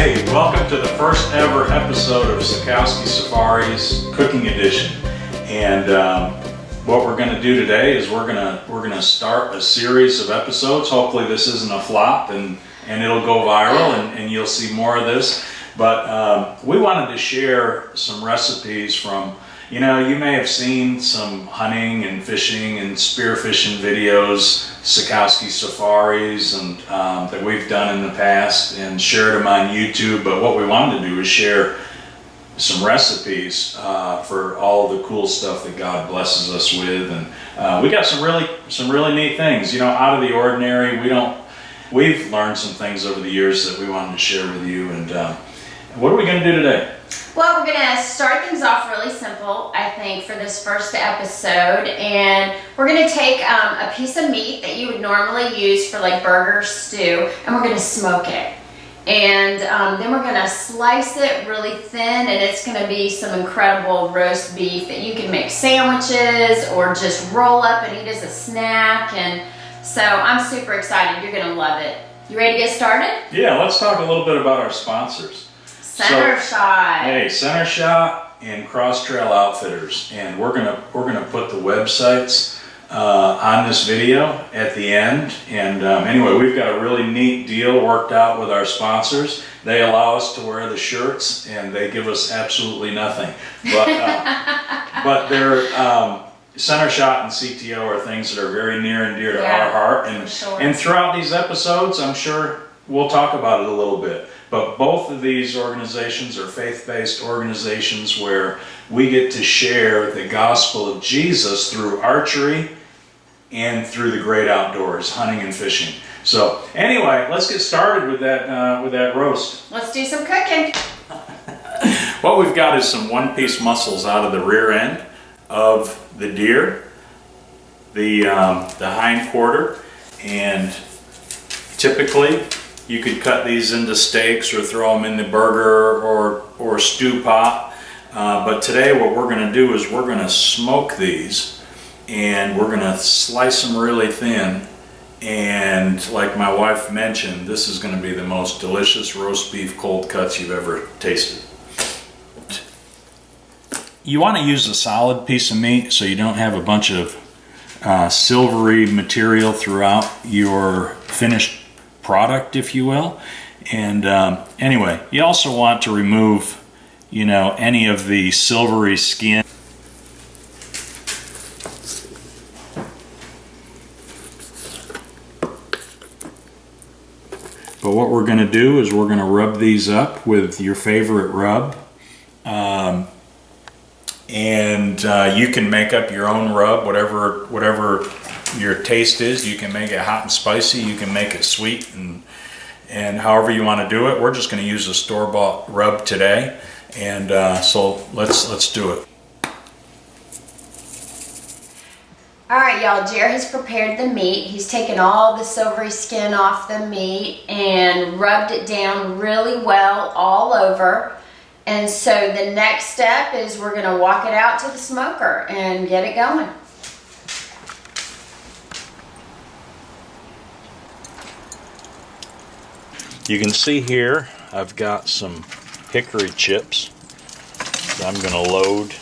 Hey, welcome to the first ever episode of Sakowski Safaris Cooking Edition. And what we're going to do today is we're going to start a series of episodes. Hopefully this isn't a flop and it'll go viral and you'll see more of this. But we wanted to share some recipes from, you may have seen some hunting and fishing and spearfishing videos, Sakowski Safaris, and that we've done in the past and shared them on YouTube. But what we wanted to do is share some recipes for all the cool stuff that God blesses us with, and we got some really neat things, out of the ordinary. We've learned some things over the years that we wanted to share with you. And what are we going to do today? Well, we're going to start things off really simple, I think, for this first episode. And we're going to take a piece of meat that you would normally use for like burger stew, and we're going to smoke it. And then we're going to slice it really thin, and it's going to be some incredible roast beef that you can make sandwiches or just roll up and eat as a snack. And so I'm super excited. You're going to love it. You ready to get started? Yeah, let's talk a little bit about our sponsors. Center Shot. Hey, Center Shot and Cross Trail Outfitters, and we're gonna put the websites on this video at the end. And anyway, we've got a really neat deal worked out with our sponsors. They allow us to wear the shirts, and they give us absolutely nothing. But they're Center Shot and CTO are things that are very near and dear to our heart. And sure. And throughout these episodes, I'm sure we'll talk about it a little bit. But both of these organizations are faith-based organizations where we get to share the gospel of Jesus through archery and through the great outdoors, hunting and fishing. So anyway, let's get started with that roast. Let's do some cooking. What we've got is some one-piece muscles out of the rear end of the deer, the hind quarter, and typically you could cut these into steaks or throw them in the burger or stew pot. But today what we're going to do is we're going to smoke these, and we're going to slice them really thin. And like my wife mentioned, this is going to be the most delicious roast beef cold cuts you've ever tasted. You want to use a solid piece of meat so you don't have a bunch of silvery material throughout your finished product, if you will. And anyway, you also want to remove any of the silvery skin. But what we're going to do is we're going to rub these up with your favorite rub, and you can make up your own rub, whatever your taste is. You can make it hot and spicy, you can make it sweet, and however you want to do it. We're just going to use a store-bought rub today, and so let's do it. All right, y'all, Jer has prepared the meat. He's taken all the silvery skin off the meat and rubbed it down really well all over. And so the next step is we're going to walk it out to the smoker and get it going. You can see here I've got some hickory chips that I'm going to load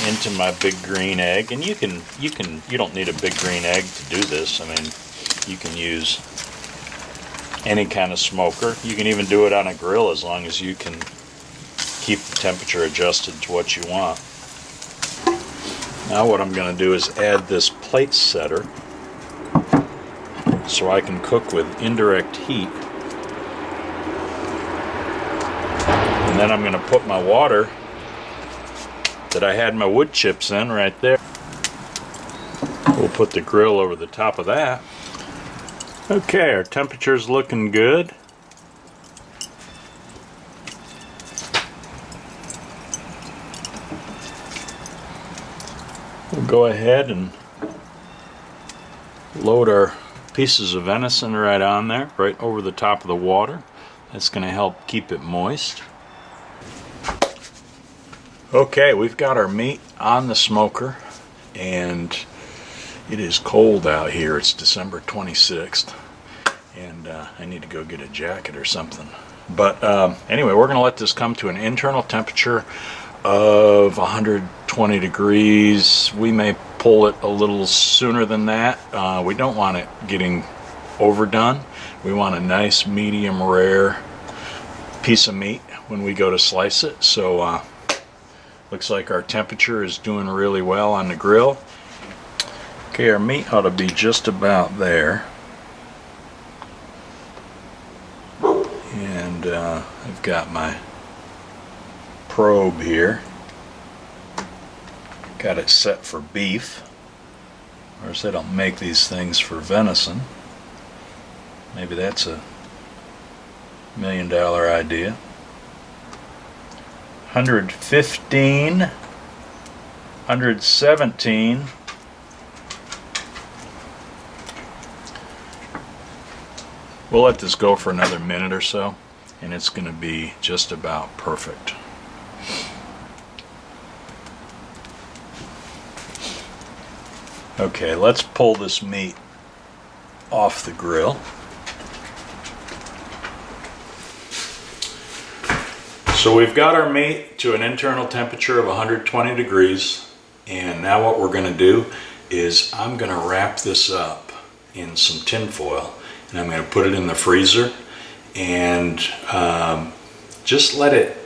into my big green egg. And you don't need a big green egg to do this. I mean, you can use any kind of smoker. You can even do it on a grill as long as you can keep the temperature adjusted to what you want. Now what I'm going to do is add this plate setter so I can cook with indirect heat. And then I'm going to put my water that I had my wood chips in right there. We'll put the grill over the top of that. Okay, our temperature's looking good. We'll go ahead and load our pieces of venison right on there, right over the top of the water. That's going to help keep it moist. Okay, we've got our meat on the smoker, and it is cold out here. It's December 26th, and I need to go get a jacket or something. But anyway, we're going to let this come to an internal temperature of 120 degrees. We may pull it a little sooner than that. We don't want it getting overdone. We want a nice medium rare piece of meat when we go to slice it. So looks like our temperature is doing really well on the grill. Okay, our meat ought to be just about there. And I've got my probe here. Got it set for beef. Of course, they don't make these things for venison. Maybe that's a $1 million idea. 115, 117. We'll let this go for another minute or so, and it's going to be just about perfect. Okay, let's pull this meat off the grill. So we've got our meat to an internal temperature of 120 degrees, and now what we're going to do is I'm going to wrap this up in some tin foil, and I'm going to put it in the freezer and just let it,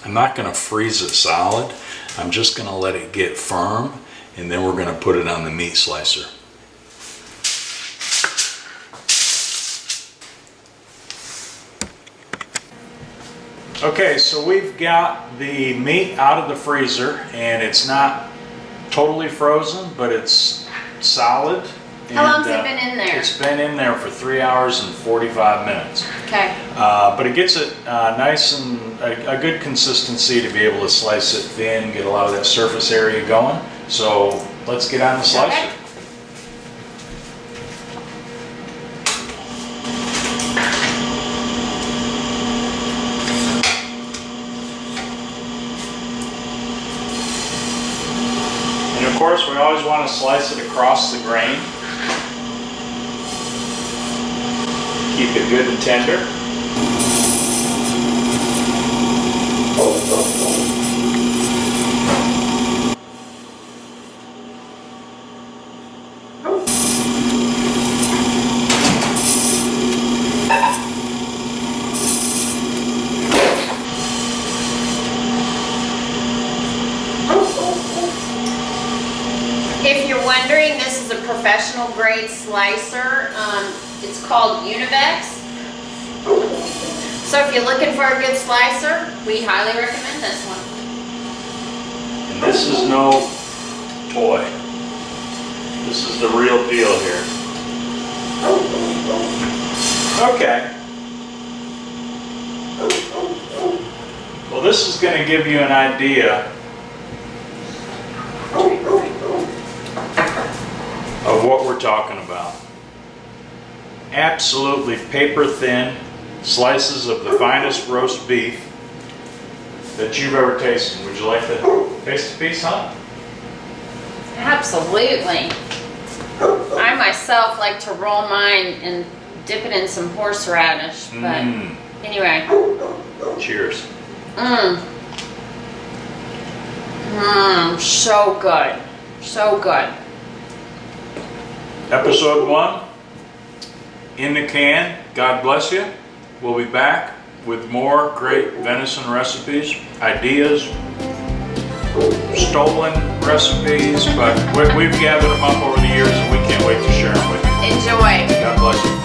I'm not going to freeze it solid, I'm just going to let it get firm, and then we're going to put it on the meat slicer. Okay, so we've got the meat out of the freezer, and it's not totally frozen, but it's solid. How long's it been in there? It's been in there for 3 hours and 45 minutes. Okay. But it gets it nice and a good consistency to be able to slice it thin, get a lot of that surface area going. So let's get on the slicer. Okay. And of course, we always want to slice it across the grain. Keep it good and tender. If you're wondering, this is a professional grade slicer. It's called Univex. So if you're looking for a good slicer, we highly recommend this one. And this is no toy. This is the real deal here. Okay. Well, this is going to give you an idea of what we're talking about. Absolutely paper thin slices of the finest roast beef that you've ever tasted. Would you like to taste a piece, huh? Absolutely. I myself like to roll mine and dip it in some horseradish, but anyway. Cheers. So good. So good. Episode 1 in the can. God bless you. We'll be back with more great venison recipes, ideas, stolen recipes, but we've gathered them up over the years and we can't wait to share them with you. Enjoy. God bless you.